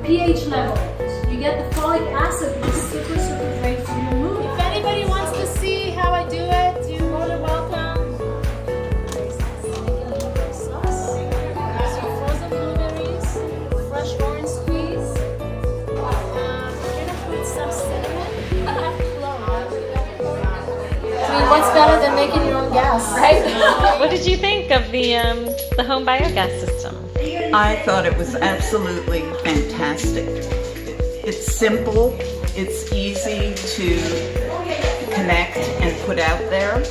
pH level. You get the folic acid, which is super, super great for your mood. If anybody wants to see how I do it, you're more than welcome. There's your frozen blueberries, fresh orange squeeze. We're gonna put some cinnamon. I have clove. I mean, what's better than making your own gas, right? What did you think of the home biogas system? I thought it was absolutely fantastic. It's simple, it's easy to connect and put out there,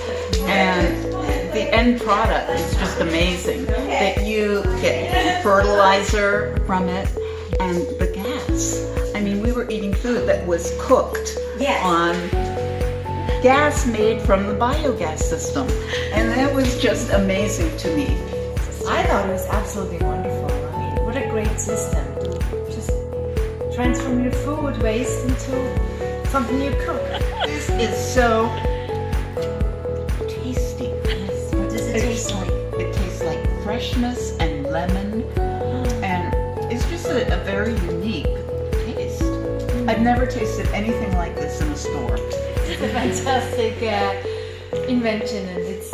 and the end product is just amazing. That you get fertilizer from it and the gas. I mean, we were eating food that was cooked on gas made from the biogas system, and that was just amazing to me. I thought it was absolutely wonderful. I mean, what a great system to just transform your food waste into something you cook. This is so tasty. Yes. What does it taste like? It tastes like freshness and lemon, and it's just a very unique taste. I've never tasted anything like this in a store. It's a fantastic invention, and it's